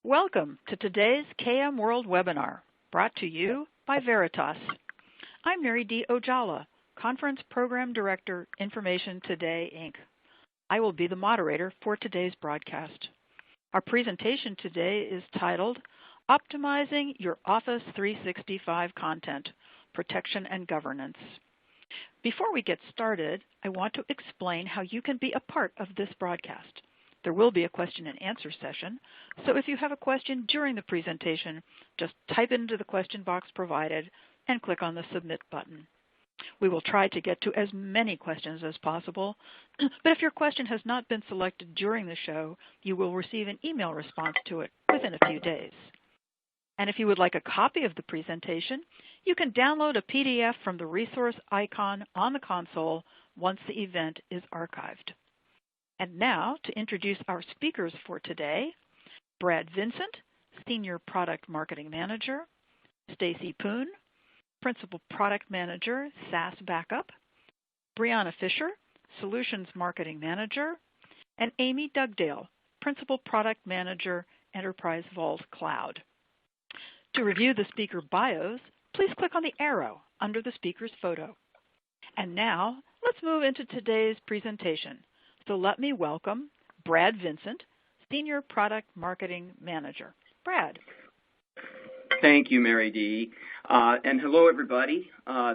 Welcome to today's KMWorld webinar, brought to you by Veritas. I'm Mary D. Ojala, Conference Program Director, Information Today, Inc. I will be the moderator for today's broadcast. Our presentation today is titled, Optimizing Your Office 365 Content, Protection and Governance. Before we get started, I want to explain how you can be a part of this broadcast. There will be a question and answer session, so if you have a question during the presentation, just type it into the question box provided and click on the Submit button. We will try to get to as many questions as possible, but if your question has not been selected during the show, you will receive an email response to it within a few days. And if you would like a copy of the presentation, you can download a PDF from the resource icon on the console once the event is archived. And now, to introduce our speakers for today, Brad Vincent, Senior Product Marketing Manager, Stacie Poon, Principal Product Manager, SaaS Backup, Brianna Fisher, Solutions Marketing Manager, and Amy Dugdale, Principal Product Manager, Enterprise Vault.cloud. To review the speaker bios, please click on the arrow under the speaker's photo. And now, let's move into today's presentation. So let me welcome Brad Vincent, Senior Product Marketing Manager. Brad. Thank you, Mary D. And hello, everybody.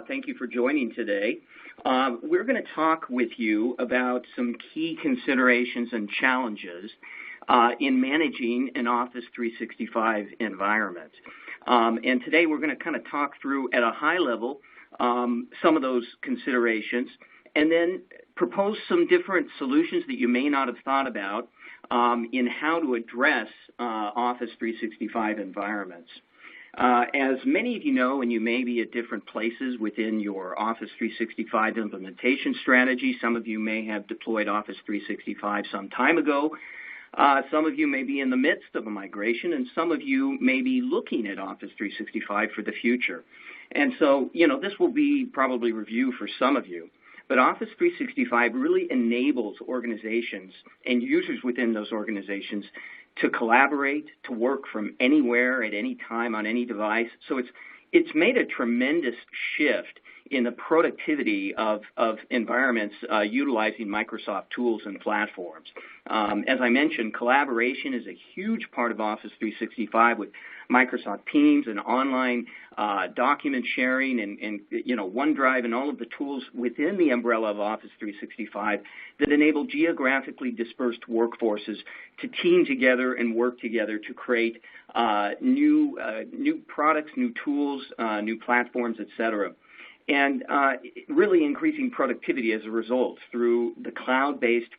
Thank you for joining today. We're going to talk with you about some key considerations and challenges in managing an Office 365 environment. And today we're going to kind of talk through at a high level some of those considerations, and then propose some different solutions that you may not have thought about in how to address Office 365 environments. As many of you know, and you may be at different places within your Office 365 implementation strategy, some of you may have deployed Office 365 some time ago. Some of you may be in the midst of a migration, and some of you may be looking at Office 365 for the future. And so, this will be probably review for some of you. But Office 365 really enables organizations and users within those organizations to collaborate, to work from anywhere at any time on any device. So it's made a tremendous shift in the productivity of environments utilizing Microsoft tools and platforms. As I mentioned, collaboration is a huge part of Office 365 with Microsoft Teams and online document sharing and OneDrive and all of the tools within the umbrella of Office 365 that enable geographically dispersed workforces to team together and work together to create new products, new tools, new platforms, etc. And really increasing productivity as a result through the cloud-based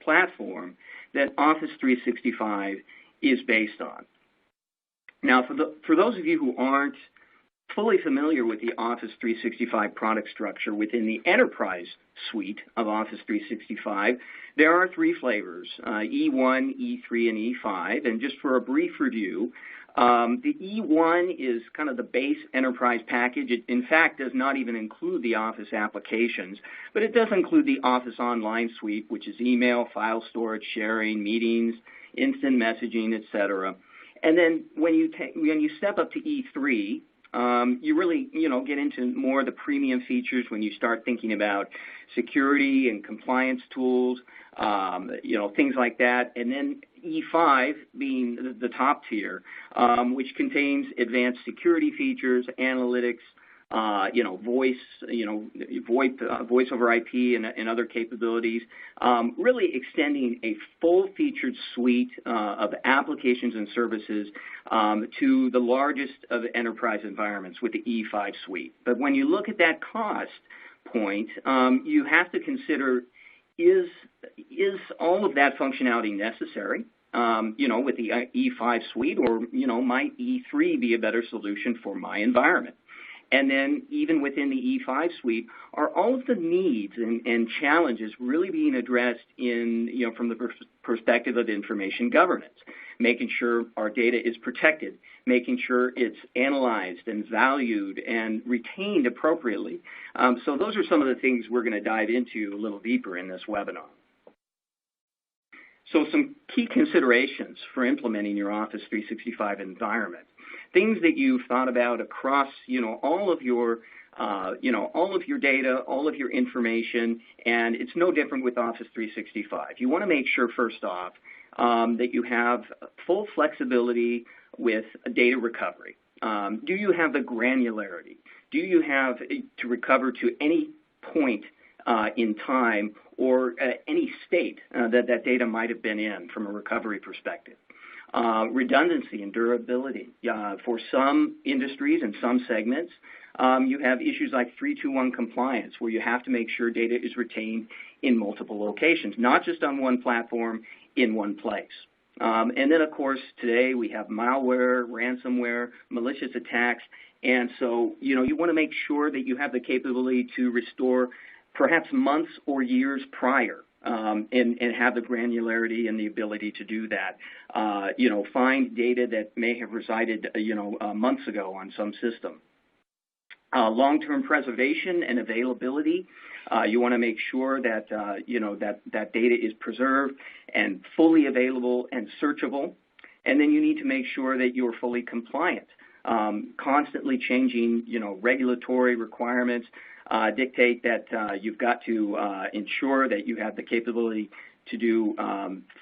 platform that Office 365 is based on. Now, for those of you who aren't fully familiar with the Office 365 product structure within the Enterprise suite of Office 365, there are three flavors, E1, E3, and E5. And just for a brief review, the E1 is kind of the base enterprise package. It, in fact, does not even include the Office applications, but it does include the Office Online suite, which is email, file storage, sharing, meetings, instant messaging, etc. And then when you step up to E3, you really, get into more of the premium features when you start thinking about security and compliance tools, things like that. And then E5 being the top tier, which contains advanced security features, analytics, voice, voice over IP and other capabilities, really extending a full-featured suite of applications and services to the largest of enterprise environments with the E5 suite. But when you look at that cost point, you have to consider, is all of that functionality necessary? With the E5 suite, or, might E3 be a better solution for my environment? And then even within the E5 suite, are all of the needs and challenges really being addressed from the perspective of information governance, making sure our data is protected, making sure it's analyzed and valued and retained appropriately. So those are some of the things we're going to dive into a little deeper in this webinar. So some key considerations for implementing your Office 365 environment, things that you've thought about across, all of your all of your data, all of your information, and it's no different with Office 365. You want to make sure, first off, that you have full flexibility with data recovery. Do you have the granularity? Do you have to recover to any point in time or any state that data might have been in from a recovery perspective? Redundancy and durability. For some industries and some segments, you have issues like 321 compliance, where you have to make sure data is retained in multiple locations, not just on one platform in one place. And then, of course, today we have malware, ransomware, malicious attacks, and so you want to make sure that you have the capability to restore perhaps months or years prior. And have the granularity and the ability to do that. Find data that may have resided, months ago on some system. Long-term preservation and availability. You want to make sure that, that data is preserved and fully available and searchable. And then you need to make sure that you're fully compliant. Constantly changing, regulatory requirements dictate that you've got to ensure that you have the capability to do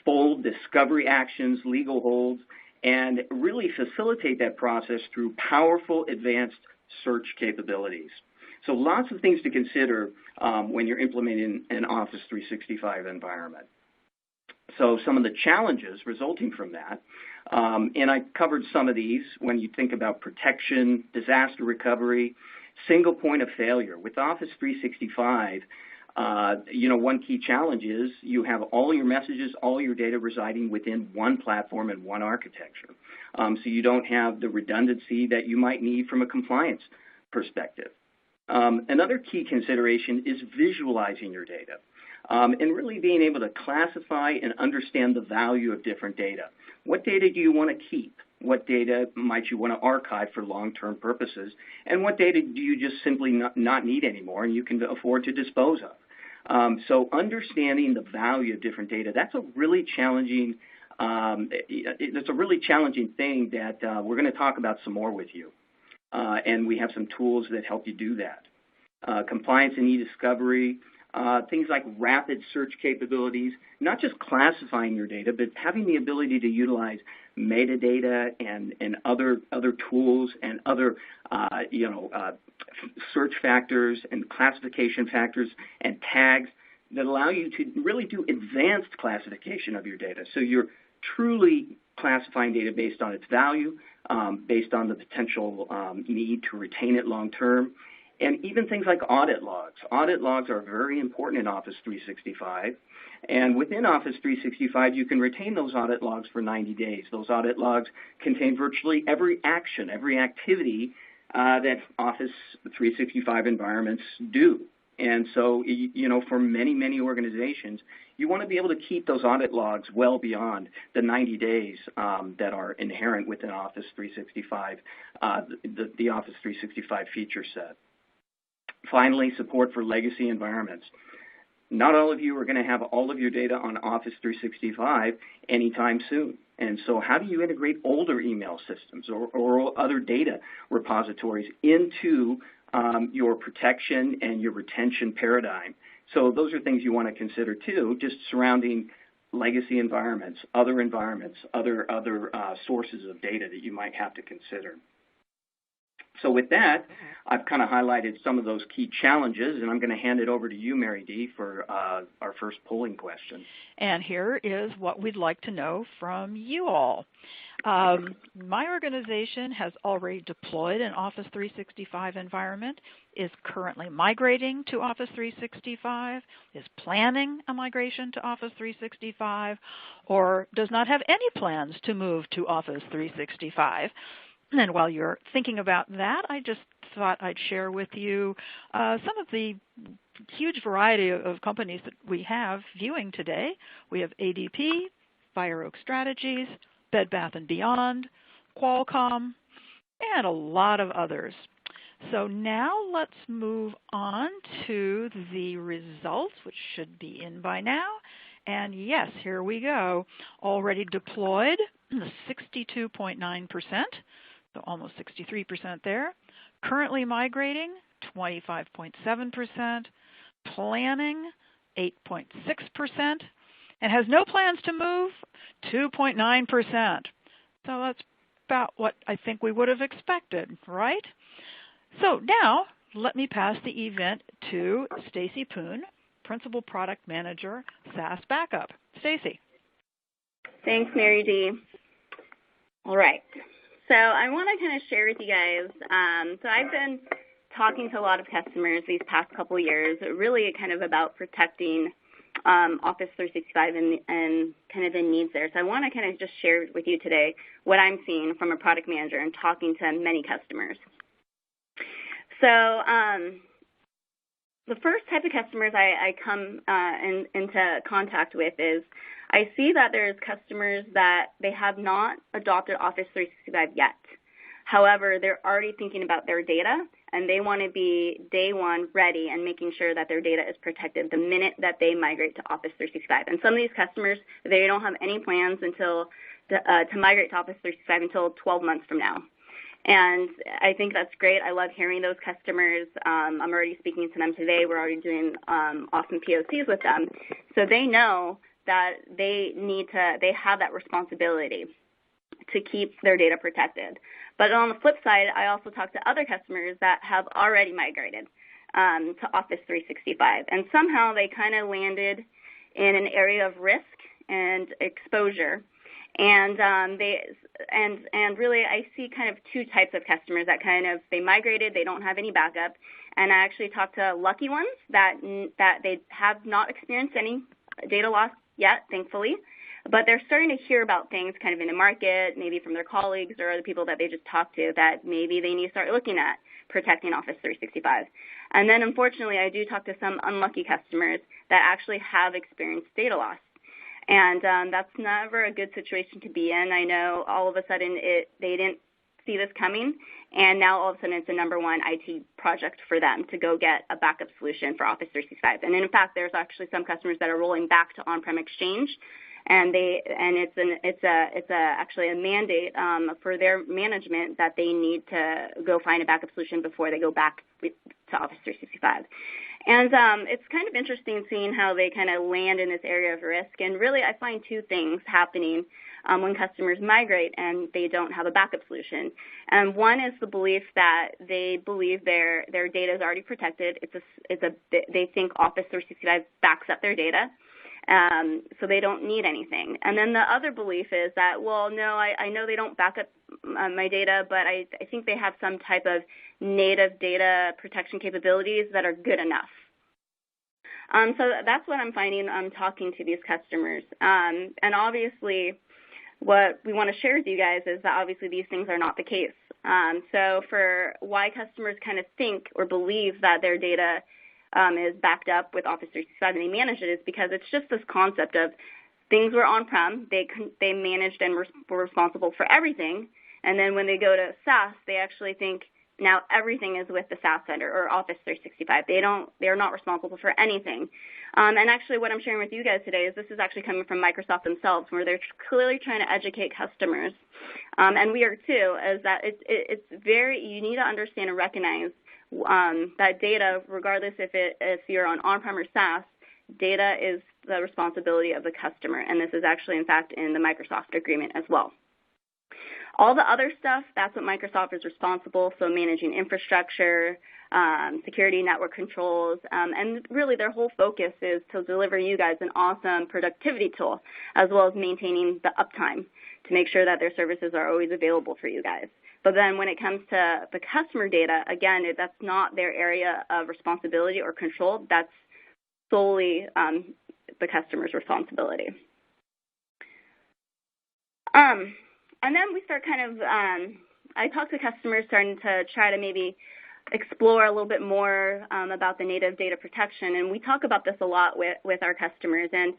full discovery actions, legal holds, and really facilitate that process through powerful advanced search capabilities. So lots of things to consider when you're implementing an Office 365 environment. So some of the challenges resulting from that, and I covered some of these when you think about protection, disaster recovery, single point of failure. With Office 365, one key challenge is you have all your messages, all your data residing within one platform and one architecture. So you don't have the redundancy that you might need from a compliance perspective. Another key consideration is visualizing your data and really being able to classify and understand the value of different data. What data do you want to keep? What data might you want to archive for long-term purposes? And what data do you just simply not need anymore and you can afford to dispose of? So understanding the value of different data, that's a really challenging thing that we're going to talk about some more with you. And we have some tools that help you do that. Compliance and eDiscovery, things like rapid search capabilities, not just classifying your data, but having the ability to utilize metadata and other tools and other search factors and classification factors and tags that allow you to really do advanced classification of your data. So you're truly classifying data based on its value, based on the potential need to retain it long term, and even things like audit logs. Audit logs are very important in Office 365. And within Office 365, you can retain those audit logs for 90 days. Those audit logs contain virtually every action, every activity that Office 365 environments do. And so, for many, many organizations, you want to be able to keep those audit logs well beyond the 90 days that are inherent within Office 365, the Office 365 feature set. Finally, support for legacy environments. Not all of you are going to have all of your data on Office 365 anytime soon. And so how do you integrate older email systems or other data repositories into your protection and your retention paradigm? So those are things you want to consider too, just surrounding legacy environments, other sources of data that you might have to consider. So with that, I've kind of highlighted some of those key challenges, and I'm going to hand it over to you, Mary D., for our first polling question. And here is what we'd like to know from you all. My organization has already deployed an Office 365 environment, is currently migrating to Office 365, is planning a migration to Office 365, or does not have any plans to move to Office 365. And while you're thinking about that, I just thought I'd share with you some of the huge variety of companies that we have viewing today. We have ADP, Fire Oak Strategies, Bed Bath & Beyond, Qualcomm, and a lot of others. So now let's move on to the results, which should be in by now. And yes, here we go. Already deployed, 62.9%, so almost 63% there. Currently migrating, 25.7%. Planning, 8.6%. And has no plans to move, 2.9%. So that's about what I think we would have expected, right? So now, let me pass the event to Stacie Poon, Principal Product Manager, SaaS Backup. Stacie. Thanks, Mary D. All right. So I want to kind of share with you guys. So I've been talking to a lot of customers these past couple of years, really kind of about protecting Office 365 and kind of the needs there. So I want to kind of just share with you today what I'm seeing from a product manager and talking to many customers. So the first type of customers I come into contact with is I see that there's customers that they have not adopted Office 365 yet. However, they're already thinking about their data, and they want to be day one ready and making sure that their data is protected the minute that they migrate to Office 365. And some of these customers, they don't have any plans until to migrate to Office 365 until 12 months from now. And I think that's great. I love hearing those customers. I'm already speaking to them today. We're already doing awesome POCs with them. So they know that they have that responsibility to keep their data protected. But on the flip side, I also talk to other customers that have already migrated to Office 365. And somehow they kind of landed in an area of risk and exposure. And really I see kind of two types of customers that they migrated, they don't have any backup. And I actually talk to lucky ones that they have not experienced any data loss yet, thankfully. But they're starting to hear about things kind of in the market, maybe from their colleagues or other people that they just talked to, that maybe they need to start looking at protecting Office 365. And then, unfortunately, I do talk to some unlucky customers that actually have experienced data loss. And that's never a good situation to be in. I know all of a sudden they didn't see this coming, and now all of a sudden it's a number one IT project for them to go get a backup solution for Office 365. And in fact, there's actually some customers that are rolling back to on-prem Exchange, and it's actually a mandate for their management that they need to go find a backup solution before they go back to Office 365. And it's kind of interesting seeing how they kind of land in this area of risk. And really, I find two things happening when customers migrate and they don't have a backup solution. And one is the belief that they believe their data is already protected. They think Office 365 backs up their data. So they don't need anything. And then the other belief is that, well, no, I know they don't back up my data, but I think they have some type of native data protection capabilities that are good enough. So that's what I'm finding talking to these customers. And obviously, what we want to share with you guys is that obviously these things are not the case. So for why customers kind of think or believe that their data is backed up with Office 365 and they manage it is because it's just this concept of things were on-prem, they managed and were responsible for everything, and then when they go to SaaS, they actually think now everything is with the SaaS vendor or Office 365. They're not responsible for anything. And actually what I'm sharing with you guys today is this is actually coming from Microsoft themselves, where they're clearly trying to educate customers, and we are too, is that it's you need to understand and recognize that data, regardless if you're on-prem or SaaS, data is the responsibility of the customer, and this is actually, in fact, in the Microsoft agreement as well. All the other stuff, that's what Microsoft is responsible, so managing infrastructure, security, network controls, and really their whole focus is to deliver you guys an awesome productivity tool, as well as maintaining the uptime to make sure that their services are always available for you guys. But then when it comes to the customer data, again, that's not their area of responsibility or control. That's solely the customer's responsibility. And then we start kind of, I talk to customers starting to try to maybe explore a little bit more about the native data protection. And we talk about this a lot with our customers. And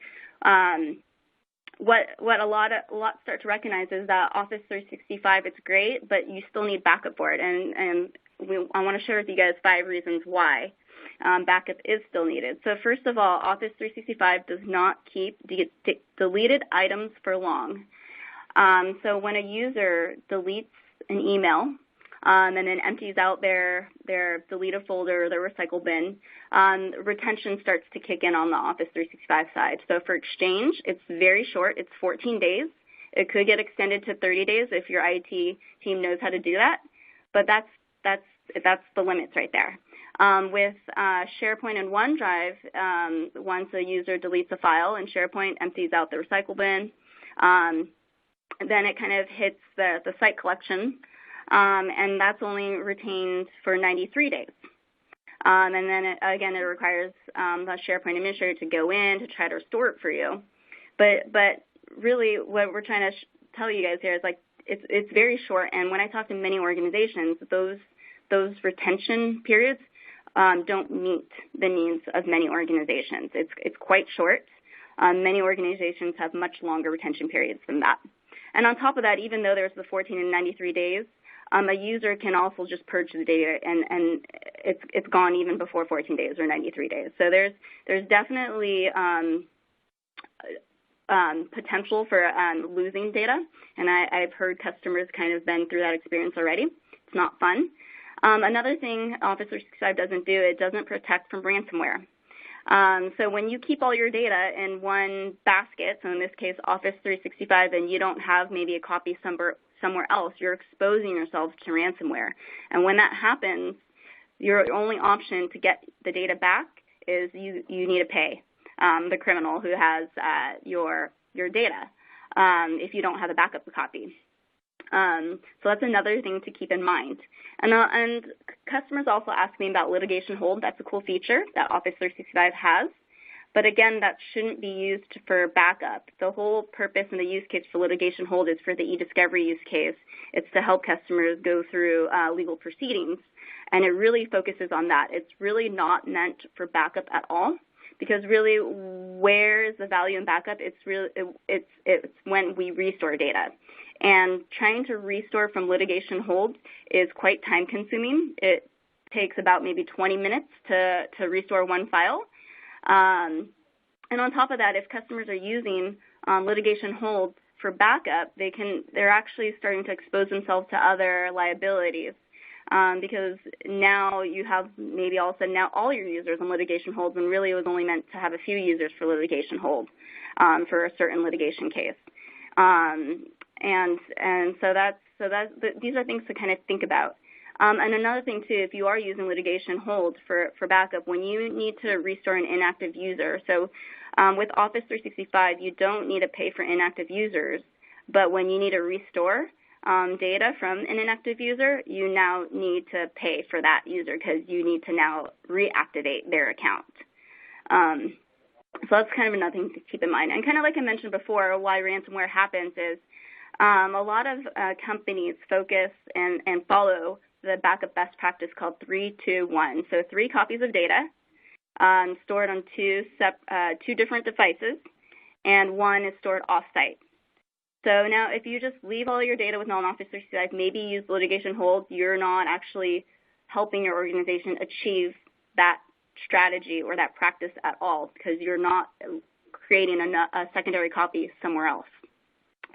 what a lot start to recognize is that Office 365, it's great, but you still need backup for it. And I want to share with you guys 5 reasons why. backup is still needed. So first of all, Office 365 does not keep deleted items for long. So when a user deletes an email and then empties out their deleted folder or their recycle bin, retention starts to kick in on the Office 365 side. So for Exchange, it's very short. It's 14 days. It could get extended to 30 days if your IT team knows how to do that, but that's the limits right there. With SharePoint and OneDrive, once a user deletes a file and SharePoint empties out the recycle bin, then it kind of hits the site collection, and that's only retained for 93 days. And then, again, it requires the SharePoint administrator to go in to try to restore it for you. But really what we're trying to tell you guys here is, like, it's very short, and when I talk to many organizations, those retention periods don't meet the needs of many organizations. It's quite short. Many organizations have much longer retention periods than that. And on top of that, even though there's the 14 and 93 days, a user can also just purge the data, and it's gone even before 14 days or 93 days. So there's definitely potential for losing data, and I've heard customers kind of been through that experience already. It's not fun. Another thing Office 365 doesn't do, it doesn't protect from ransomware. So when you keep all your data in one basket, so in this case Office 365, and you don't have maybe a copy somewhere else, you're exposing yourself to ransomware. And when that happens, your only option to get the data back is you need to pay the criminal who has your data if you don't have a backup copy. So that's another thing to keep in mind. And customers also ask me about litigation hold. That's a cool feature that Office 365 has. But again, that shouldn't be used for backup. The whole purpose and the use case for litigation hold is for the eDiscovery use case. It's to help customers go through legal proceedings, and it really focuses on that. It's really not meant for backup at all, because really, where is the value in backup? It's when we restore data. And trying to restore from litigation hold is quite time-consuming. It takes about maybe 20 minutes to restore one file. And on top of that, if customers are using litigation hold for backup, they're actually starting to expose themselves to other liabilities, because now you have maybe all of a sudden now all your users on litigation hold, when really it was only meant to have a few users for litigation hold for a certain litigation case. And so these are things to kind of think about. And another thing, too, if you are using litigation hold for backup, when you need to restore an inactive user, so with Office 365, you don't need to pay for inactive users, but when you need to restore data from an inactive user, you now need to pay for that user because you need to now reactivate their account. So that's kind of another thing to keep in mind. And kind of like I mentioned before, why ransomware happens is a lot of companies focus and follow the backup best practice called 3-2-1. So 3 copies of data stored on two different devices, and 1 is stored off-site. So now if you just leave all your data with non-Office 365, maybe use litigation hold, you're not actually helping your organization achieve that strategy or that practice at all, because you're not creating a secondary copy somewhere else.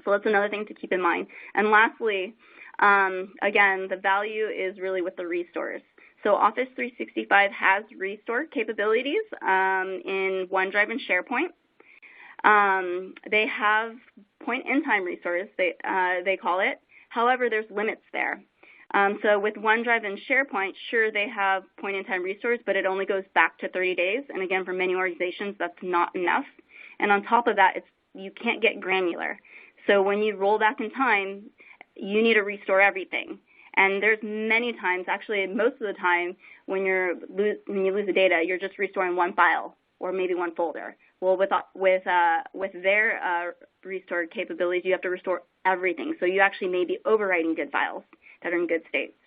So that's another thing to keep in mind. And lastly, again, the value is really with the restores. So Office 365 has restore capabilities in OneDrive and SharePoint. They have point-in-time restores, they call it. However, there's limits there. So with OneDrive and SharePoint, sure, they have point-in-time restores, but it only goes back to 30 days. And again, for many organizations, that's not enough. And on top of that, you can't get granular. So when you roll back in time, you need to restore everything. And there's many times, actually most of the time, when you lose the data, you're just restoring one file or maybe one folder. Well, with their restore capabilities, you have to restore everything. So you actually may be overwriting good files that are in good states.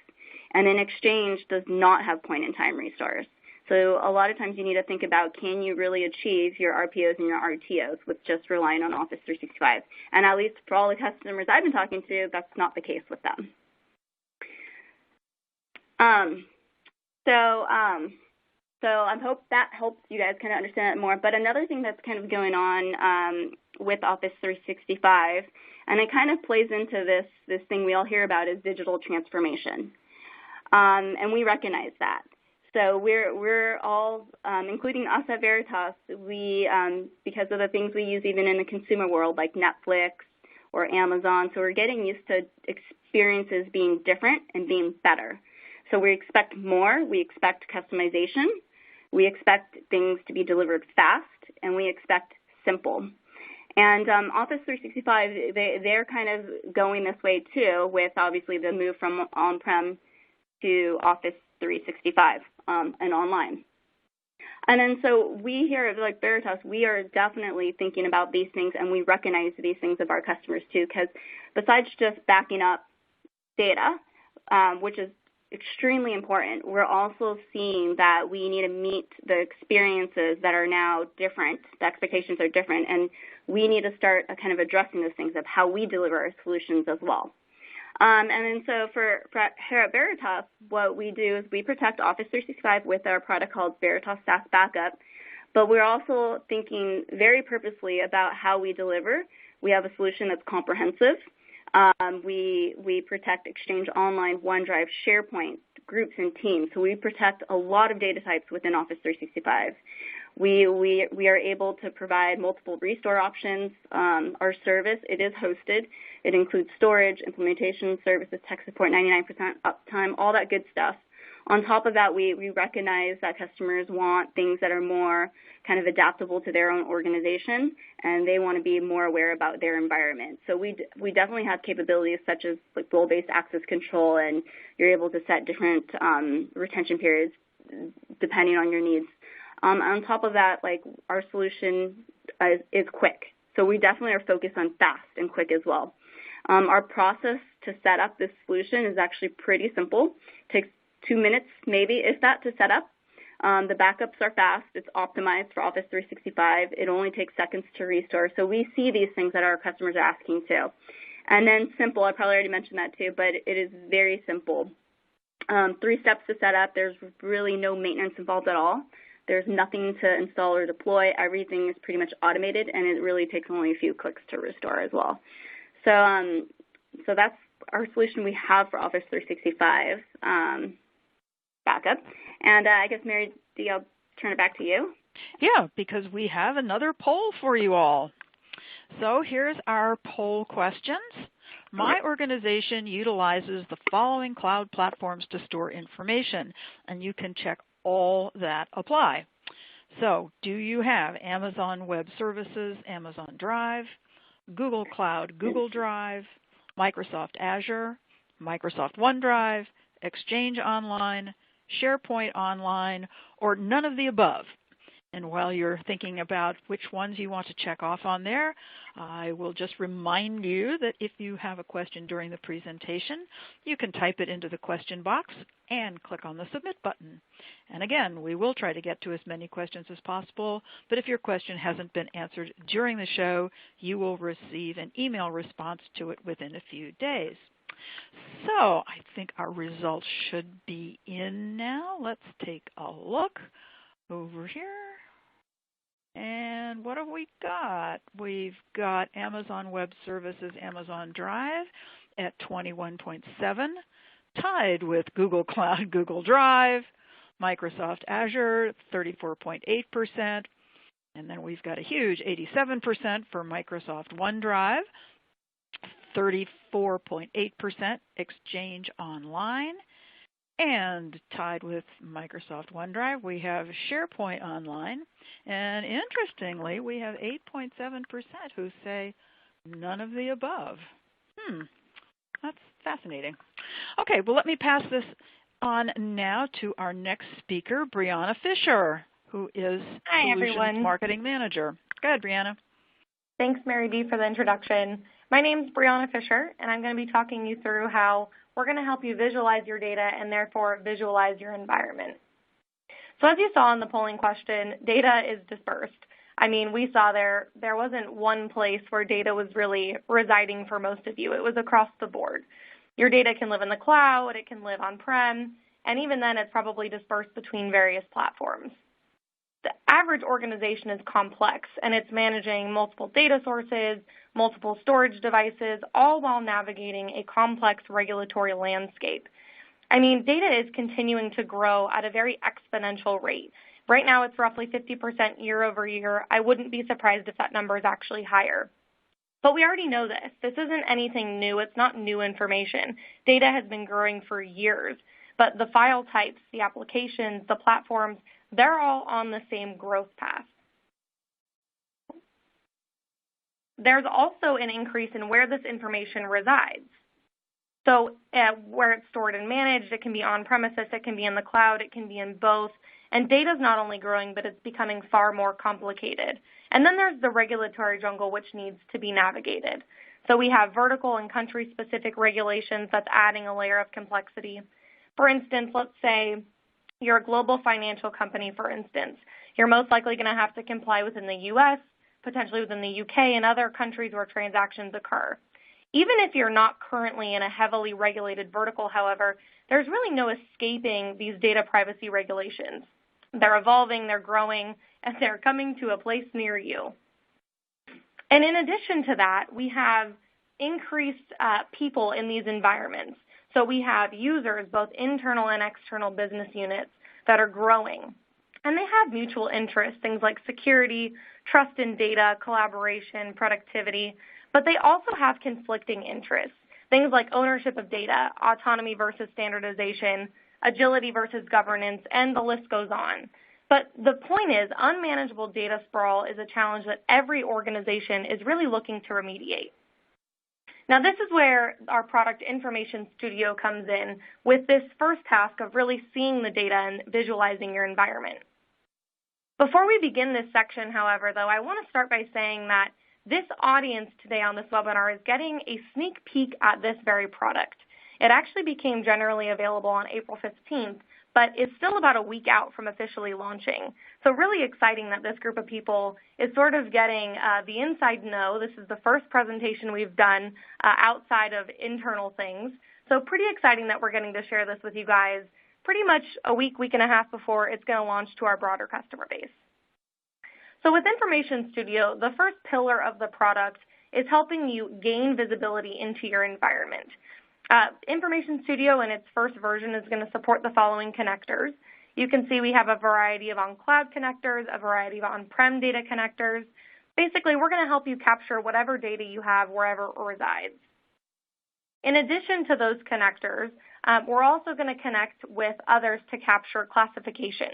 And then Exchange does not have point-in-time restores. So a lot of times you need to think about, can you really achieve your RPOs and your RTOs with just relying on Office 365? And at least for all the customers I've been talking to, that's not the case with them. So I hope that helps you guys kind of understand it more. But another thing that's kind of going on with Office 365, and it kind of plays into this thing we all hear about, is digital transformation. And we recognize that. So we're all, including us at Veritas, we because of the things we use even in the consumer world like Netflix or Amazon, so we're getting used to experiences being different and being better. So we expect more, we expect customization, we expect things to be delivered fast, and we expect simple. And Office 365, they're kind of going this way too, with obviously the move from on-prem to Office 365 and online. And then so we here at Veritas, we are definitely thinking about these things, and we recognize these things of our customers too, because besides just backing up data, which is extremely important, we're also seeing that we need to meet the experiences that are now different. The expectations are different, and we need to start kind of addressing those things of how we deliver our solutions as well. And then so for here at Veritas, what we do is we protect Office 365 with our product called Veritas SaaS Backup, but we're also thinking very purposely about how we deliver. We have a solution that's comprehensive. We protect Exchange Online, OneDrive, SharePoint, groups, and teams. So we protect a lot of data types within Office 365. We are able to provide multiple restore options. Our service, it is hosted. It includes storage, implementation services, tech support, 99% uptime, all that good stuff. On top of that, we recognize that customers want things that are more kind of adaptable to their own organization, and they want to be more aware about their environment. So we definitely have capabilities such as like role-based access control, and you're able to set different retention periods depending on your needs. On top of that, like our solution is quick. So we definitely are focused on fast and quick as well. Our process to set up this solution is actually pretty simple. It takes 2 minutes, maybe, if that, to set up. The backups are fast. It's optimized for Office 365. It only takes seconds to restore. So we see these things that our customers are asking too. And then simple, I probably already mentioned that too, but it is very simple. 3 steps to set up. There's really no maintenance involved at all. There's nothing to install or deploy. Everything is pretty much automated, and it really takes only a few clicks to restore as well. So so that's our solution we have for Office 365 backup. And I guess, Mary D., I'll turn it back to you. Yeah, because we have another poll for you all. So here's our poll questions. My organization utilizes the following cloud platforms to store information, and you can check all that apply. So do you have Amazon Web Services, Amazon Drive, Google Cloud, Google Drive, Microsoft Azure, Microsoft OneDrive, Exchange Online, SharePoint Online, or none of the above? And while you're thinking about which ones you want to check off on there, I will just remind you that if you have a question during the presentation, you can type it into the question box and click on the Submit button. And again, we will try to get to as many questions as possible, but if your question hasn't been answered during the show, you will receive an email response to it within a few days. So I think our results should be in now. Let's take a look over here. And what have we got? We've got Amazon Web Services, Amazon Drive at 21.7, tied with Google Cloud, Google Drive, Microsoft Azure, 34.8%, and then we've got a huge 87% for Microsoft OneDrive, 34.8% Exchange Online, and tied with Microsoft OneDrive, we have SharePoint Online. And interestingly, we have 8.7% who say none of the above. That's fascinating. Okay, well, let me pass this on now to our next speaker, Brianna Fisher, who is Solutions Marketing Manager. Go ahead, Brianna. Thanks, Mary D., for the introduction. My name is Brianna Fisher, and I'm going to be talking you through how we're going to help you visualize your data and therefore visualize your environment. So as you saw in the polling question, data is dispersed. I mean, we saw there wasn't one place where data was really residing for most of you. It was across the board. Your data can live in the cloud, it can live on-prem, and even then it's probably dispersed between various platforms. The average organization is complex, and it's managing multiple data sources, multiple storage devices, all while navigating a complex regulatory landscape. I mean, data is continuing to grow at a very exponential rate. Right now, it's roughly 50% year over year. I wouldn't be surprised if that number is actually higher. But we already know this. This isn't anything new. It's not new information. Data has been growing for years, but the file types, the applications, the platforms, they're all on the same growth path. There's also an increase in where this information resides. So where it's stored and managed, it can be on-premises, it can be in the cloud, it can be in both. And data is not only growing, but it's becoming far more complicated. And then there's the regulatory jungle, which needs to be navigated. So we have vertical and country-specific regulations that's adding a layer of complexity. For instance, let's say you're a global financial company, for instance. You're most likely going to have to comply within the U.S., potentially within the UK, and other countries where transactions occur. Even if you're not currently in a heavily regulated vertical, however, there's really no escaping these data privacy regulations. They're evolving, they're growing, and they're coming to a place near you. And in addition to that, we have increased people in these environments. So we have users, both internal and external business units, that are growing. And they have mutual interests, things like security, trust in data, collaboration, productivity, but they also have conflicting interests, things like ownership of data, autonomy versus standardization, agility versus governance, and the list goes on. But the point is, unmanageable data sprawl is a challenge that every organization is really looking to remediate. Now, this is where our product Information Studio comes in with this first task of really seeing the data and visualizing your environment. Before we begin this section, however, though, I want to start by saying that this audience today on this webinar is getting a sneak peek at this very product. It actually became generally available on April 15th, but it's still about a week out from officially launching. So really exciting that this group of people is sort of getting the inside know. This is the first presentation we've done outside of internal things. So pretty exciting that we're getting to share this with you guys pretty much a week and a half before it's going to launch to our broader customer base. So with Information Studio, the first pillar of the product is helping you gain visibility into your environment. Information Studio in its first version is going to support the following connectors. You can see we have a variety of on-cloud connectors, a variety of on-prem data connectors. Basically, we're going to help you capture whatever data you have wherever it resides. In addition to those connectors, we're also going to connect with others to capture classification.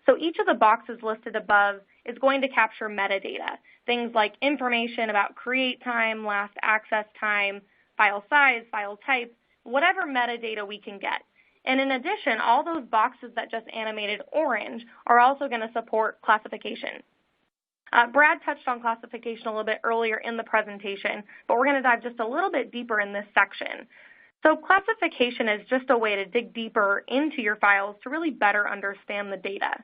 So each of the boxes listed above is going to capture metadata, things like information about create time, last access time, file size, file type, whatever metadata we can get. And in addition, all those boxes that just animated orange are also going to support classification. Brad touched on classification a little bit earlier in the presentation, but we're going to dive just a little bit deeper in this section. So classification is just a way to dig deeper into your files to really better understand the data.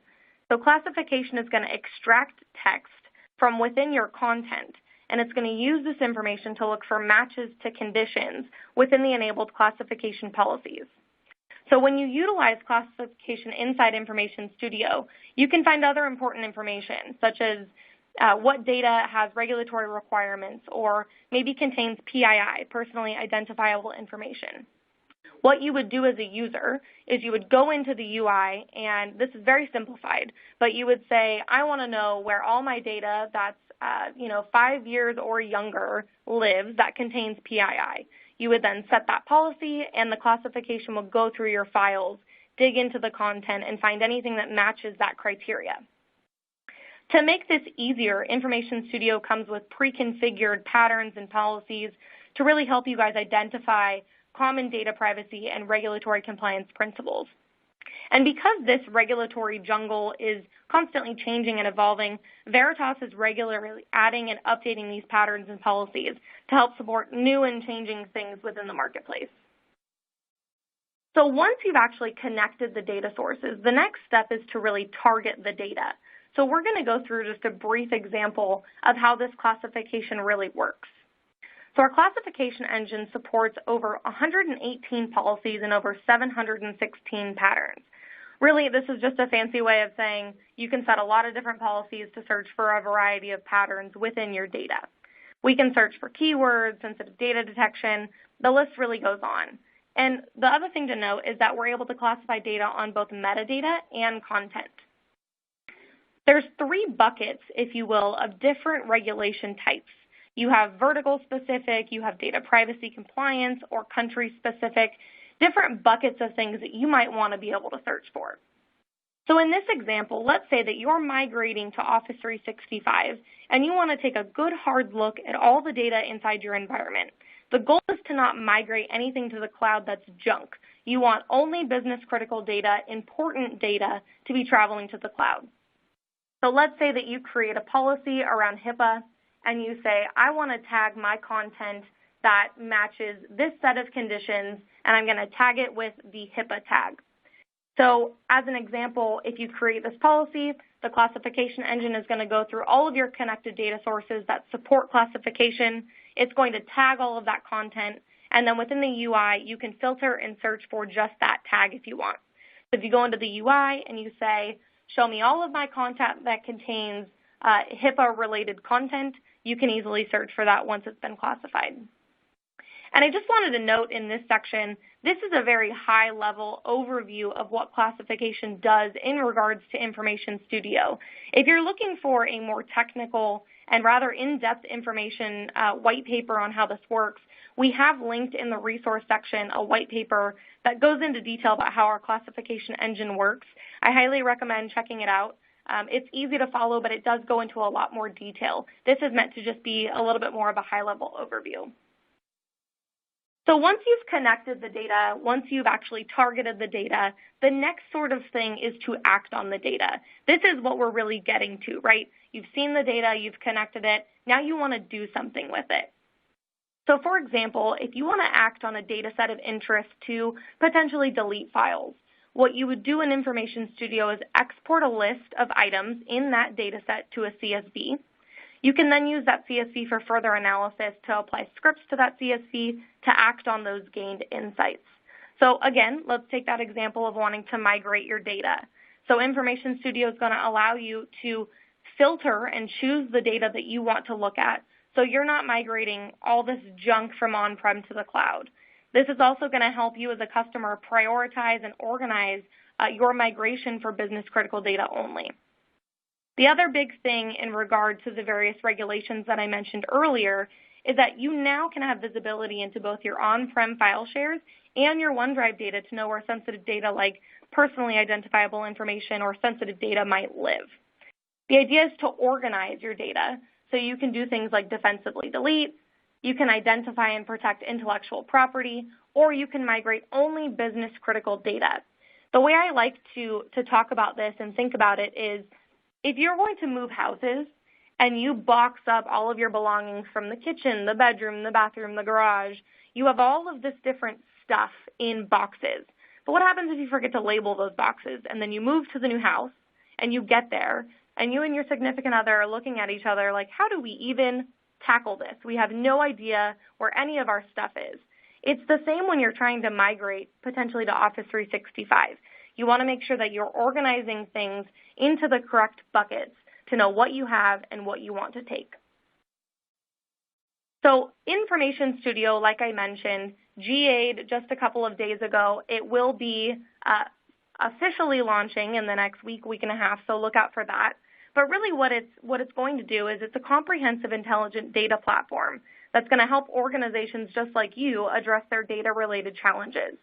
So classification is going to extract text from within your content, and it's going to use this information to look for matches to conditions within the enabled classification policies. So when you utilize classification inside Information Studio, you can find other important information, such as what data has regulatory requirements or maybe contains PII, personally identifiable information. What you would do as a user is you would go into the UI, and this is very simplified, but you would say, I want to know where all my data that's 5 years or younger lives that contains PII. You would then set that policy, and the classification will go through your files, dig into the content, and find anything that matches that criteria. To make this easier, Information Studio comes with pre-configured patterns and policies to really help you guys identify common data privacy and regulatory compliance principles. And because this regulatory jungle is constantly changing and evolving, Veritas is regularly adding and updating these patterns and policies to help support new and changing things within the marketplace. So once you've actually connected the data sources, the next step is to really target the data. So we're going to go through just a brief example of how this classification really works. So our classification engine supports over 118 policies and over 716 patterns. Really, this is just a fancy way of saying you can set a lot of different policies to search for a variety of patterns within your data. We can search for keywords, sensitive data detection. The list really goes on. And the other thing to note is that we're able to classify data on both metadata and content. There's 3 buckets, if you will, of different regulation types. You have vertical specific, you have data privacy compliance, or country specific, different buckets of things that you might want to be able to search for. So in this example, let's say that you're migrating to Office 365 and you want to take a good hard look at all the data inside your environment. The goal is to not migrate anything to the cloud that's junk. You want only business critical data, important data, to be traveling to the cloud. So let's say that you create a policy around HIPAA and you say, I want to tag my content that matches this set of conditions, and I'm going to tag it with the HIPAA tag. So as an example, if you create this policy, the classification engine is going to go through all of your connected data sources that support classification. It's going to tag all of that content, and then within the UI, you can filter and search for just that tag if you want. So if you go into the UI and you say, show me all of my content that contains HIPAA-related content, you can easily search for that once it's been classified. And I just wanted to note in this section, this is a very high-level overview of what classification does in regards to Information Studio. If you're looking for a more technical and rather in-depth information white paper on how this works, we have linked in the resource section a white paper that goes into detail about how our classification engine works. I highly recommend checking it out. It's easy to follow, but it does go into a lot more detail. This is meant to just be a little bit more of a high-level overview. So once you've connected the data, once you've actually targeted the data, the next sort of thing is to act on the data. This is what we're really getting to, right? You've seen the data, you've connected it, now you want to do something with it. So for example, if you want to act on a data set of interest to potentially delete files, what you would do in Information Studio is export a list of items in that data set to a CSV. You can then use that CSV for further analysis to apply scripts to that CSV to act on those gained insights. So again, let's take that example of wanting to migrate your data. So Information Studio is going to allow you to filter and choose the data that you want to look at, so you're not migrating all this junk from on-prem to the cloud. This is also going to help you as a customer prioritize and organize your migration for business critical data only. The other big thing in regard to the various regulations that I mentioned earlier is that you now can have visibility into both your on-prem file shares and your OneDrive data to know where sensitive data like personally identifiable information or sensitive data might live. The idea is to organize your data so you can do things like defensively delete, you can identify and protect intellectual property, or you can migrate only business critical data. The way I like to talk about this and think about it is, if you're going to move houses and you box up all of your belongings from the kitchen, the bedroom, the bathroom, the garage, you have all of this different stuff in boxes. But what happens if you forget to label those boxes and then you move to the new house and you get there and you and your significant other are looking at each other like, how do we even tackle this? We have no idea where any of our stuff is. It's the same when you're trying to migrate potentially to Office 365. You want to make sure that you're organizing things into the correct buckets to know what you have and what you want to take. So Information Studio, like I mentioned, GA'd just a couple of days ago. It will be officially launching in the next week, week and a half, so look out for that. But really what it's going to do is it's a comprehensive intelligent data platform that's going to help organizations just like you address their data-related challenges.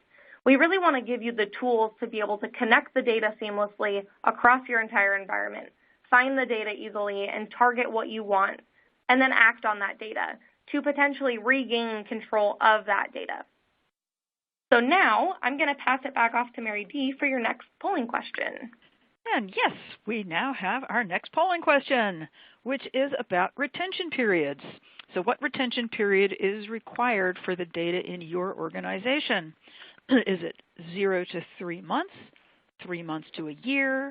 We really want to give you the tools to be able to connect the data seamlessly across your entire environment, find the data easily, and target what you want, and then act on that data to potentially regain control of that data. So now I'm going to pass it back off to Mary D for your next polling question. And yes, we now have our next polling question, which is about retention periods. So what retention period is required for the data in your organization? Is it 0 to 3 months, 3 months to a year,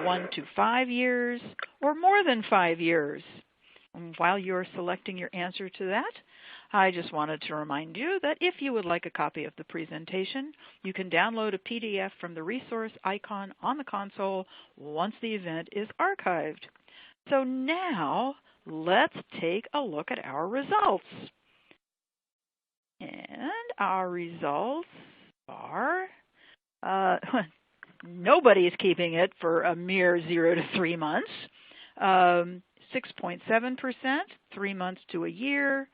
1 to 5 years, or more than 5 years? While you're selecting your answer to that, I just wanted to remind you that if you would like a copy of the presentation, you can download a PDF from the resource icon on the console once the event is archived. So now, let's take a look at our results. And our results are, nobody is keeping it for a mere 0 to 3 months. 6.7%, 3 months to a year,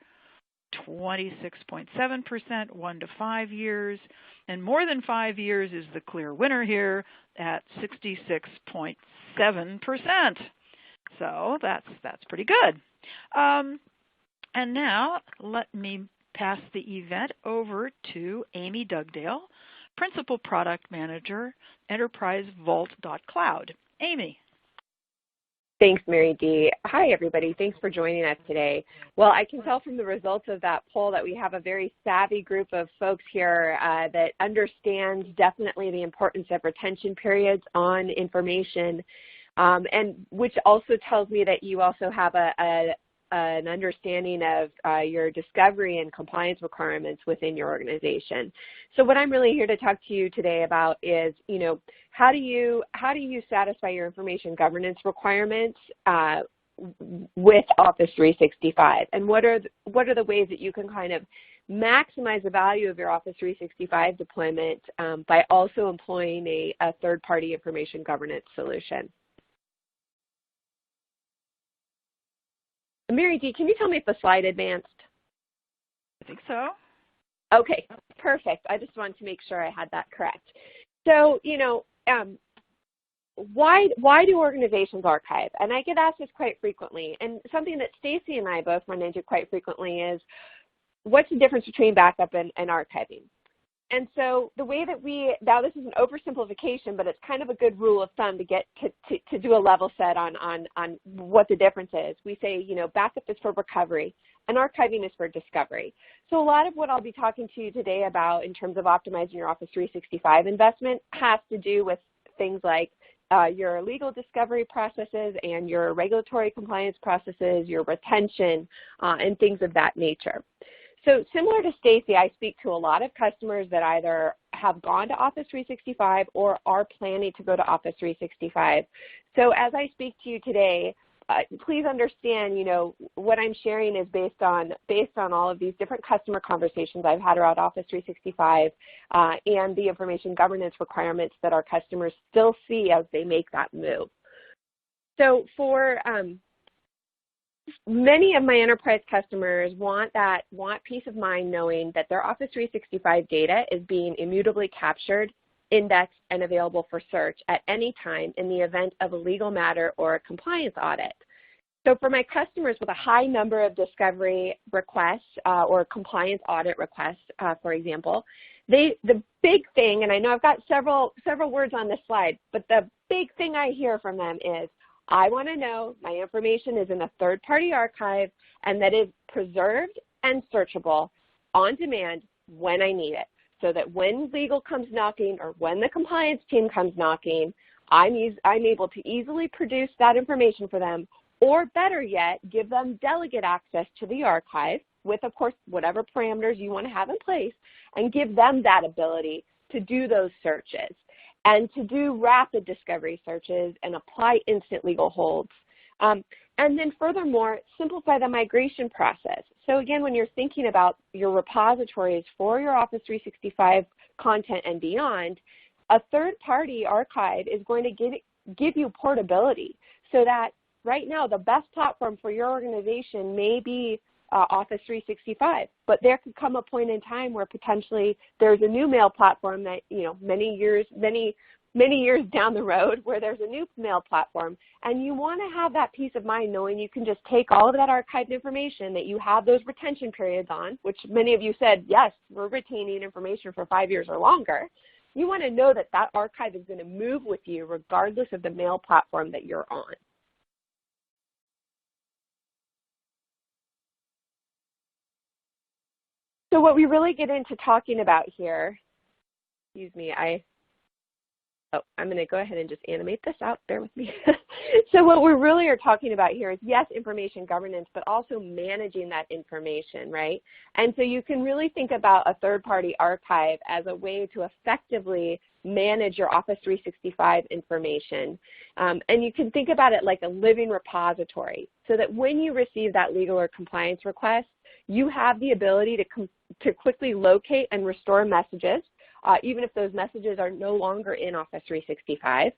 26.7%, 1 to 5 years, and more than 5 years is the clear winner here at 66.7%. So that's pretty good. And now let me pass the event over to Amy Dugdale, Principal Product Manager, Enterprise Vault.cloud. Amy. Thanks, Mary D. Hi, everybody. Thanks for joining us today. Well, I can tell from the results of that poll that we have a very savvy group of folks here that understands definitely the importance of retention periods on information, and which also tells me that you also have an understanding of your discovery and compliance requirements within your organization. So what I'm really here to talk to you today about is, how do you satisfy your information governance requirements with Office 365, and what are the ways that you can kind of maximize the value of your Office 365 deployment by also employing a third-party information governance solution. Mary D., can you tell me if the slide advanced? I think so. Okay, perfect. I just wanted to make sure I had that correct. So, why do organizations archive? And I get asked this quite frequently. And something that Stacie and I both run into quite frequently is, what's the difference between backup and archiving? And so the way that now this is an oversimplification, but it's kind of a good rule of thumb to get to do a level set on what the difference is. We say, backup is for recovery and archiving is for discovery. So a lot of what I'll be talking to you today about in terms of optimizing your Office 365 investment has to do with things like your legal discovery processes and your regulatory compliance processes, your retention, and things of that nature. So similar to Stacie, I speak to a lot of customers that either have gone to Office 365 or are planning to go to Office 365. So as I speak to you today, please understand, what I'm sharing is based on all of these different customer conversations I've had around Office 365 and the information governance requirements that our customers still see as they make that move. So for many of my enterprise customers want peace of mind knowing that their Office 365 data is being immutably captured, indexed, and available for search at any time in the event of a legal matter or a compliance audit. So for my customers with a high number of discovery requests or compliance audit requests, for example, the big thing, and I know I've got several words on this slide, but the big thing I hear from them is, I want to know my information is in a third-party archive and that is preserved and searchable on demand when I need it, so that when legal comes knocking or when the compliance team comes knocking, I'm able to easily produce that information for them, or better yet, give them delegate access to the archive with, of course, whatever parameters you want to have in place, and give them that ability to do those searches and to do rapid discovery searches and apply instant legal holds. And then furthermore, simplify the migration process. So again, when you're thinking about your repositories for your Office 365 content and beyond, a third-party archive is going to give you portability, so that right now the best platform for your organization may be Office 365, but there could come a point in time where potentially there's a new mail platform that, many years down the road, where there's a new mail platform, and you want to have that peace of mind knowing you can just take all of that archived information that you have those retention periods on, which many of you said, yes, we're retaining information for 5 years or longer. You want to know that that archive is going to move with you regardless of the mail platform that you're on. So what we really get into talking about here, excuse me, I Oh, I'm going to go ahead and just animate this out. Bear with me. So what we really are talking about here is, yes, information governance, but also managing that information, right? And so you can really think about a third-party archive as a way to effectively manage your Office 365 information. And you can think about it like a living repository, so that when you receive that legal or compliance request, you have the ability to quickly locate and restore messages, even if those messages are no longer in Office 365,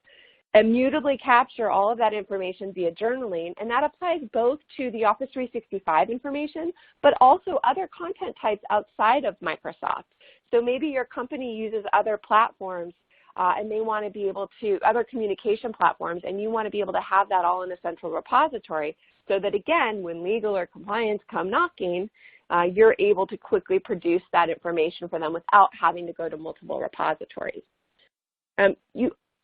immutably capture all of that information via journaling, and that applies both to the Office 365 information, but also other content types outside of Microsoft. So maybe your company uses other platforms and they want to be able to, other communication platforms, and you want to be able to have that all in a central repository, so that again, when legal or compliance come knocking, you're able to quickly produce that information for them without having to go to multiple repositories.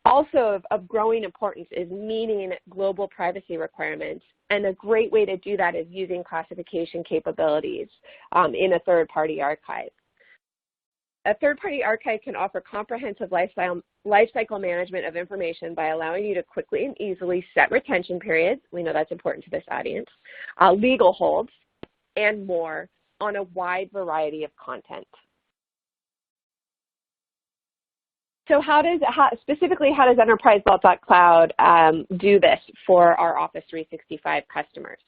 Also of growing importance is meeting global privacy requirements, and a great way to do that is using classification capabilities in a third-party archive. A third-party archive can offer comprehensive lifecycle management of information by allowing you to quickly and easily set retention periods, we know that's important to this audience, legal holds, and more on a wide variety of content. So specifically, how does Enterprise Vault.cloud do this for our Office 365 customers?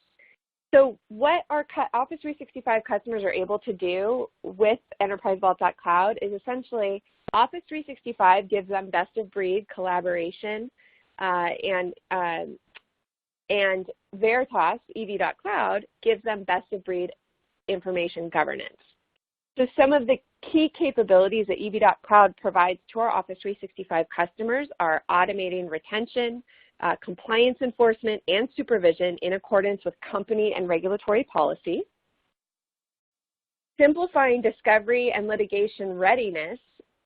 So what our Office 365 customers are able to do with Enterprise Vault.cloud is essentially Office 365 gives them best-of-breed collaboration, and Veritas, eD.cloud, gives them best-of-breed information governance. So some of the key capabilities that eD.cloud provides to our Office 365 customers are automating retention, compliance enforcement, and supervision in accordance with company and regulatory policy, simplifying discovery and litigation readiness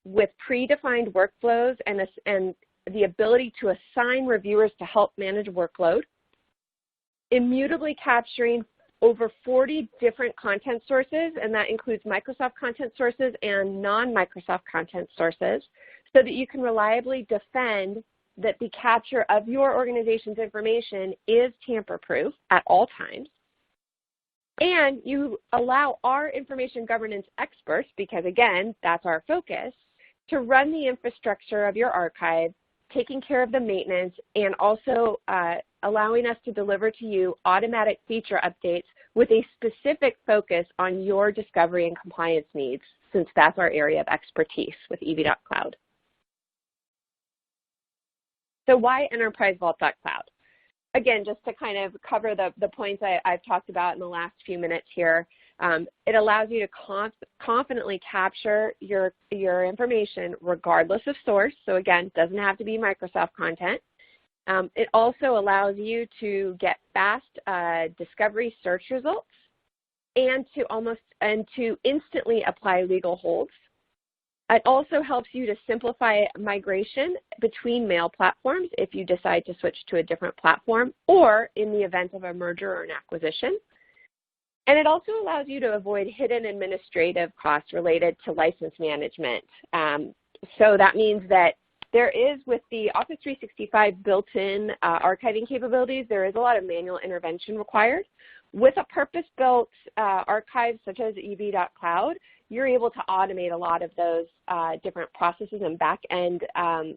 with predefined workflows and the ability to assign reviewers to help manage workload, immutably capturing over 40 different content sources, and that includes Microsoft content sources and non-Microsoft content sources, so that you can reliably defend that the capture of your organization's information is tamper-proof at all times. And you allow our information governance experts, because again, that's our focus, to run the infrastructure of your archive, taking care of the maintenance, and also allowing us to deliver to you automatic feature updates with a specific focus on your discovery and compliance needs, since that's our area of expertise with eD.cloud. So why Enterprise Vault.cloud? Again, just to kind of cover the points I've talked about in the last few minutes here, it allows you to confidently capture your information regardless of source. So again, it doesn't have to be Microsoft content. It also allows you to get fast discovery search results and to instantly apply legal holds. It also helps you to simplify migration between mail platforms if you decide to switch to a different platform, or in the event of a merger or an acquisition. And it also allows you to avoid hidden administrative costs related to license management. So that means that there is, with the Office 365 built-in archiving capabilities, there is a lot of manual intervention required. With a purpose-built archive such as eD.cloud, you're able to automate a lot of those different processes and back-end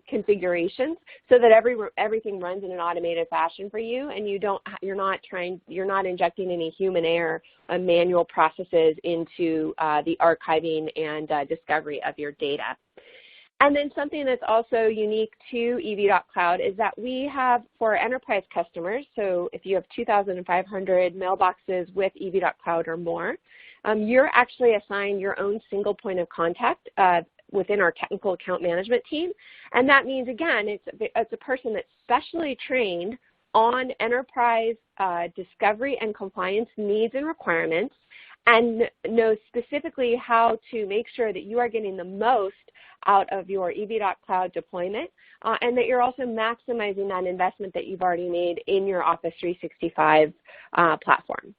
configurations, so that everything runs in an automated fashion for you, and you're not injecting any human error or manual processes into the archiving and discovery of your data. And then something that's also unique to eD.cloud is that we have, for enterprise customers, so if you have 2,500 mailboxes with eD.cloud or more, you're actually assigned your own single point of contact within our technical account management team. And that means, again, it's a person that's specially trained on enterprise discovery and compliance needs and requirements, and knows specifically how to make sure that you are getting the most out of your eD.cloud deployment, and that you're also maximizing that investment that you've already made in your Office 365 platform.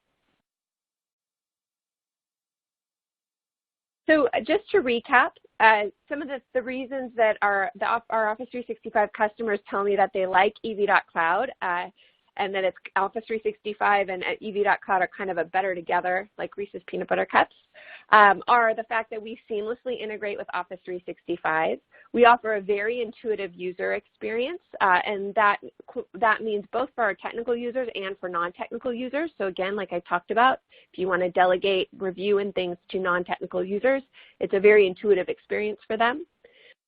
So just to recap, some of the reasons that our Office 365 customers tell me that they like ev.cloud and that it's Office 365 and ev.cloud are kind of a better together, like Reese's Peanut Butter Cups, are the fact that we seamlessly integrate with Office 365. We offer a very intuitive user experience, and that means both for our technical users and for non-technical users. So again, like I talked about, if you want to delegate review and things to non-technical users, it's a very intuitive experience for them.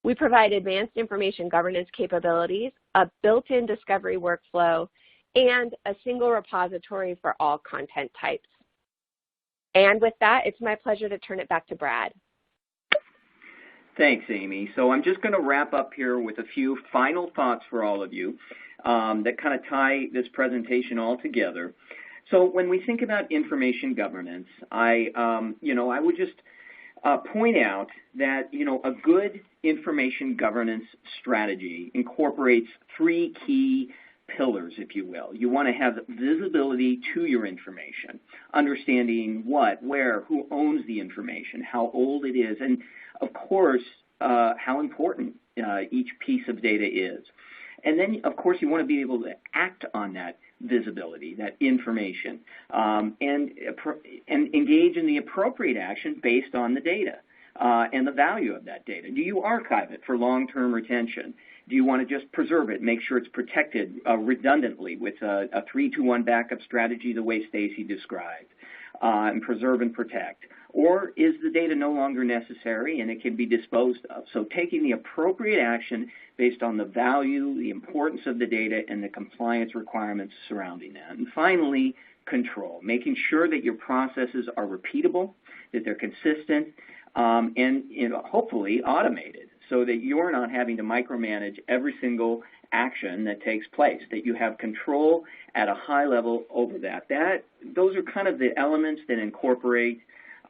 We provide advanced information governance capabilities, a built-in discovery workflow, and a single repository for all content types. And with that, it's my pleasure to turn it back to Brad. Thanks, Amy. So I'm just going to wrap up here with a few final thoughts for all of you that kind of tie this presentation all together. So when we think about information governance, I would just point out that, a good information governance strategy incorporates three key pillars, if you will. You want to have visibility to your information, understanding what, where, who owns the information, how old it is, and of course, how important each piece of data is. And then, of course, you want to be able to act on that visibility, that information, and engage in the appropriate action based on the data and the value of that data. Do you archive it for long-term retention? Do you want to just preserve it, make sure it's protected redundantly with a 3-to-1 backup strategy the way Stacie described, and preserve and protect? Or is the data no longer necessary and it can be disposed of? So taking the appropriate action based on the value, the importance of the data, and the compliance requirements surrounding that. And finally, control, making sure that your processes are repeatable, that they're consistent, and hopefully automated, so that you're not having to micromanage every single action that takes place, that you have control at a high level over that. Those are kind of the elements that incorporate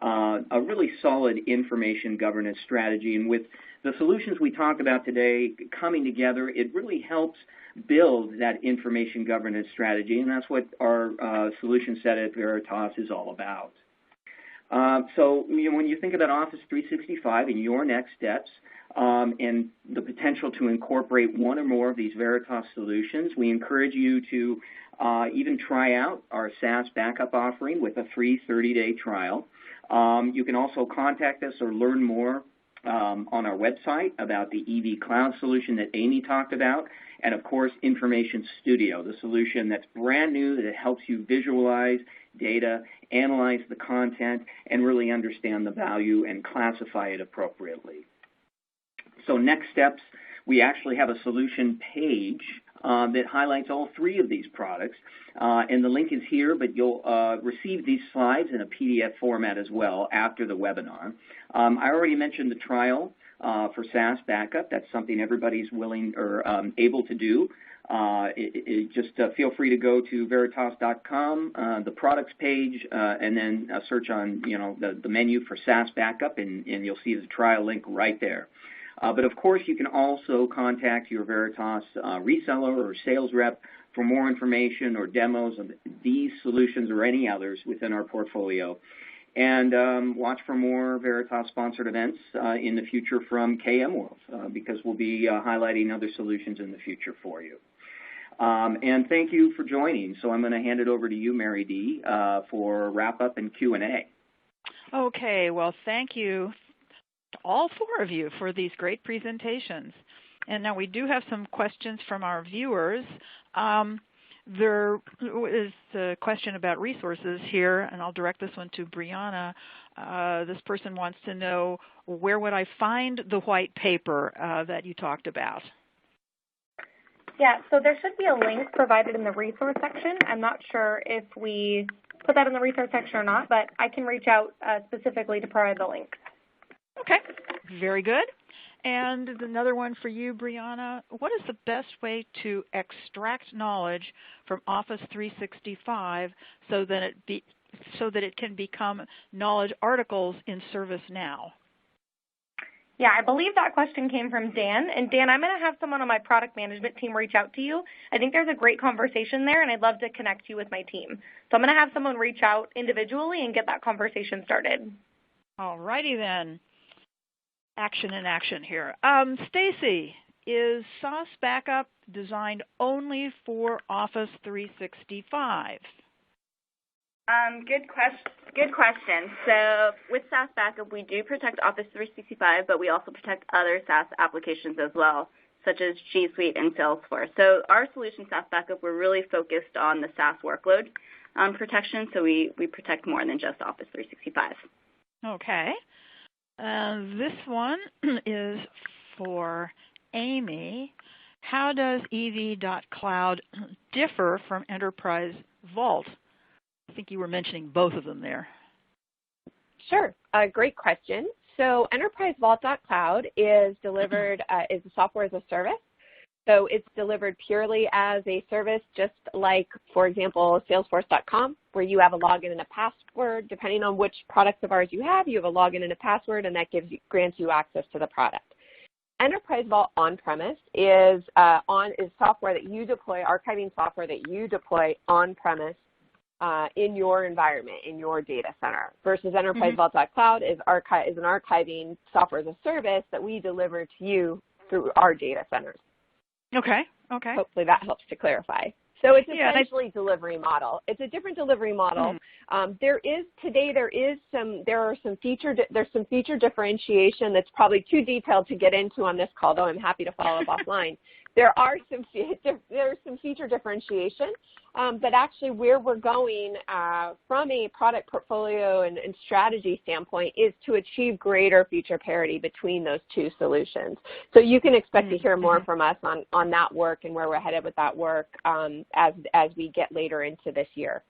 a really solid information governance strategy. And with the solutions we talked about today coming together, it really helps build that information governance strategy, and that's what our solution set at Veritas is all about. So when you think about Office 365 and your next steps and the potential to incorporate one or more of these Veritas solutions, we encourage you to even try out our SaaS Backup offering with a free 30-day trial. You can also contact us or learn more on our website about the EV Cloud solution that Amy talked about, and of course, Information Studio, the solution that's brand new that helps you visualize data, analyze the content, and really understand the value and classify it appropriately. So next steps, we actually have a solution page that highlights all three of these products, and the link is here, but you'll receive these slides in a PDF format as well after the webinar. I already mentioned the trial for SaaS Backup. That's something everybody's willing or able to do. Just feel free to go to Veritas.com, the products page, and then search on the menu for SaaS Backup, and you'll see the trial link right there. But of course, you can also contact your Veritas reseller or sales rep for more information or demos of these solutions or any others within our portfolio. And watch for more Veritas-sponsored events in the future from KMWorld, because we'll be highlighting other solutions in the future for you. And thank you for joining. So I'm going to hand it over to you, Mary D., for wrap-up and Q&A. Okay. Well, thank you, all four of you, for these great presentations. And now we do have some questions from our viewers. There is a question about resources here, and I'll direct this one to Brianna. This person wants to know, where would I find the white paper that you talked about? Yeah, so there should be a link provided in the resource section. I'm not sure if we put that in the resource section or not, but I can reach out specifically to provide the link. Okay, very good. And another one for you, Brianna. What is the best way to extract knowledge from Office 365 so that it can become knowledge articles in ServiceNow? Yeah, I believe that question came from Dan. And Dan, I'm going to have someone on my product management team reach out to you. I think there's a great conversation there, and I'd love to connect you with my team. So I'm going to have someone reach out individually and get that conversation started. All righty then. Action in action here. Stacie, is SaaS Backup designed only for Office 365? Good question. So with SaaS Backup, we do protect Office 365, but we also protect other SaaS applications as well, such as G Suite and Salesforce. So our solution, SaaS Backup, we're really focused on the SaaS workload protection, so we protect more than just Office 365. Okay. This one is for Amy. How does ev.cloud differ from Enterprise Vault? I think you were mentioning both of them there. Sure, great question. So Enterprise Vault.cloud is delivered, is a software as a service. So it's delivered purely as a service, just like, for example, Salesforce.com, where you have a login and a password. Depending on which products of ours you have a login and a password, and that grants you access to the product. Enterprise Vault on-premise is software that you deploy, archiving software that you deploy on-premise in your environment, in your data center, versus Enterprise Vault.cloud is an archiving software as a service that we deliver to you through our data centers. Okay. Hopefully that helps to clarify. So it's essentially delivery model. It's a different delivery model. There's some feature differentiation that's probably too detailed to get into on this call, though I'm happy to follow up offline. There's some feature differentiation, but actually where we're going from a product portfolio and strategy standpoint is to achieve greater feature parity between those two solutions. So you can expect to hear more from us on that work and where we're headed with that work as we get later into this year.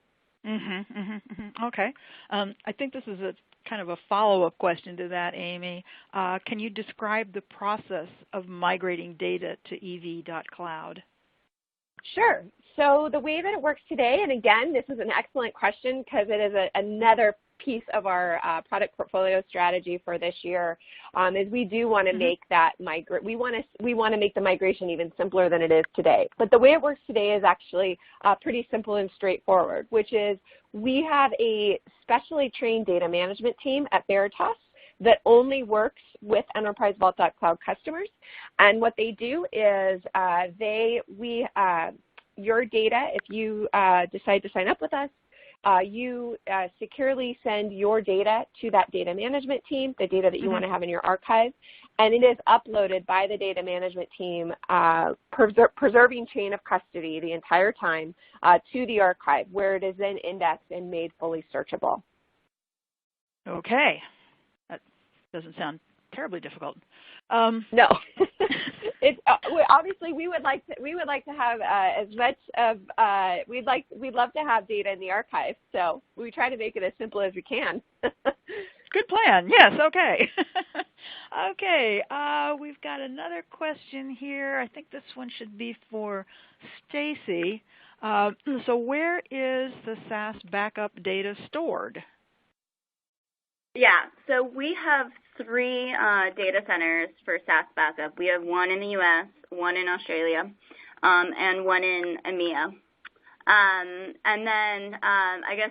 Okay. I think this is a kind of a follow-up question to that, Amy. Can you describe the process of migrating data to ev.cloud? Sure. So the way that it works today, and again, this is an excellent question because it is another piece of our product portfolio strategy for this year, is we do want to make that we want to make the migration even simpler than it is today. But the way it works today is actually pretty simple and straightforward, which is we have a specially trained data management team at Veritas that only works with Enterprise Vault.cloud customers, and what they do is your data, if you decide to sign up with us, you securely send your data to that data management team, the data that you want to have in your archive, and it is uploaded by the data management team, preserving chain of custody the entire time to the archive, where it is then indexed and made fully searchable. Okay. That doesn't sound terribly difficult. No. Obviously we would like to have as much of we'd love to have data in the archive, so we try to make it as simple as we can. Good plan. Yes. Okay. Okay. We've got another question here. I think this one should be for Stacie. So where is the SaaS Backup data stored? Yeah, so we have 3 data centers for SaaS Backup. We have one in the U.S., one in Australia, and one in EMEA. And then I guess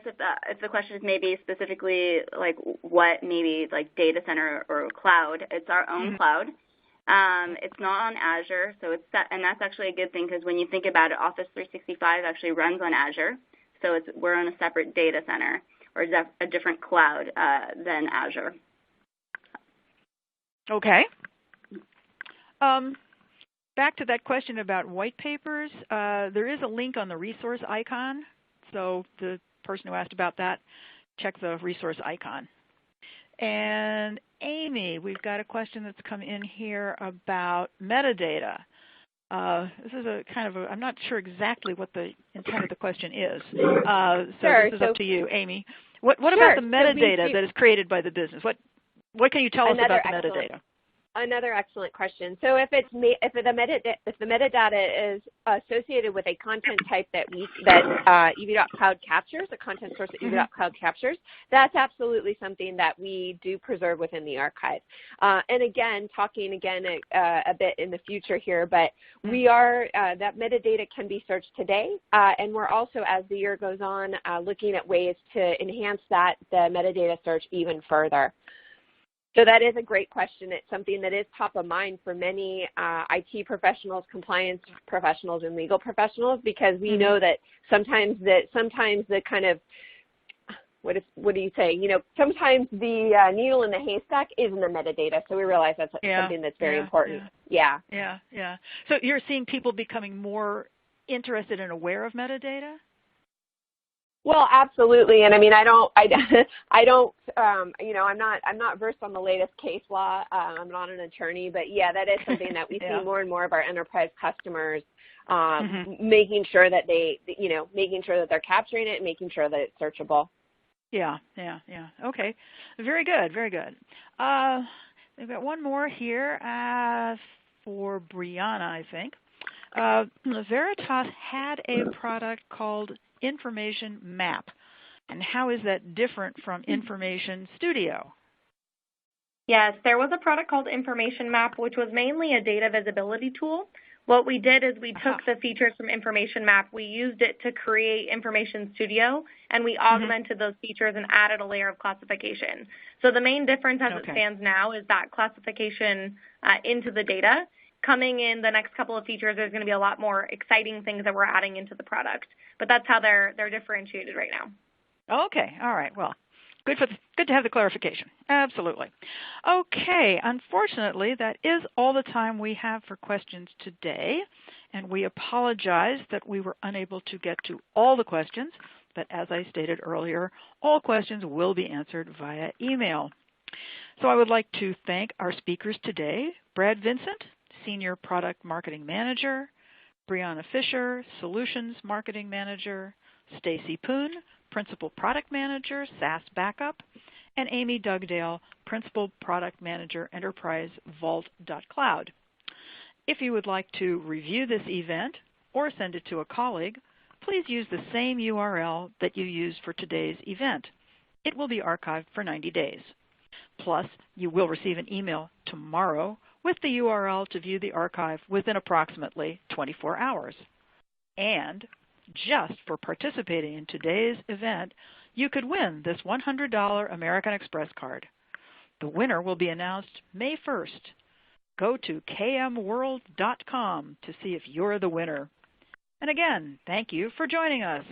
if the question is maybe specifically like what maybe like data center or cloud, it's our own cloud. It's not on Azure, so and that's actually a good thing because when you think about it, Office 365 actually runs on Azure, so we're on a separate data center or a different cloud than Azure. Okay. Back to that question about white papers, there is a link on the resource icon. So the person who asked about that, check the resource icon. And Amy, we've got a question that's come in here about metadata. This is a kind of I'm not sure exactly what the intent of the question is. So this is up to you, Amy. What about the metadata that is created by the business? What can you tell us about the metadata? Another excellent question. So if the metadata is associated with a content type that ev.cloud captures, a content source that ev.cloud captures, that's absolutely something that we do preserve within the archive. And again, talking a bit in the future here, but we are that metadata can be searched today, and we're also, as the year goes on, looking at ways to enhance the metadata search even further. So that is a great question. It's something that is top of mind for many IT professionals, compliance professionals, and legal professionals, because we know that sometimes the kind of, what do you say? Sometimes the needle in the haystack is in the metadata. So we realize that's something that's very important. Yeah. So you're seeing people becoming more interested and aware of metadata? Well, absolutely, and I mean, I'm not versed on the latest case law. I'm not an attorney, but yeah, that is something that we see more and more of our enterprise customers making sure that making sure that they're capturing it, and making sure that it's searchable. Yeah. Okay, very good. We've got one more here for Brianna, I think. Veritas had a product called Information Map, and how is that different from Information Studio? Yes, there was a product called Information Map, which was mainly a data visibility tool. What we did is we took the features from Information Map, we used it to create Information Studio, and we augmented those features and added a layer of classification. So the main difference as it stands now is that classification into the data. Coming in the next couple of features, there's going to be a lot more exciting things that we're adding into the product. But that's how they're differentiated right now. Okay. All right. Well, good to have the clarification. Absolutely. Okay. Unfortunately, that is all the time we have for questions today. And we apologize that we were unable to get to all the questions. But as I stated earlier, all questions will be answered via email. So I would like to thank our speakers today, Brad Vincent, Senior Product Marketing Manager, Brianna Fisher, Solutions Marketing Manager, Stacie Poon, Principal Product Manager, SaaS Backup, and Amy Dugdale, Principal Product Manager, Enterprise Vault.cloud. If you would like to review this event or send it to a colleague, please use the same URL that you used for today's event. It will be archived for 90 days. Plus, you will receive an email tomorrow with the URL to view the archive within approximately 24 hours. And just for participating in today's event, you could win this $100 American Express card. The winner will be announced May 1st. Go to KMWorld.com to see if you're the winner. And again, thank you for joining us.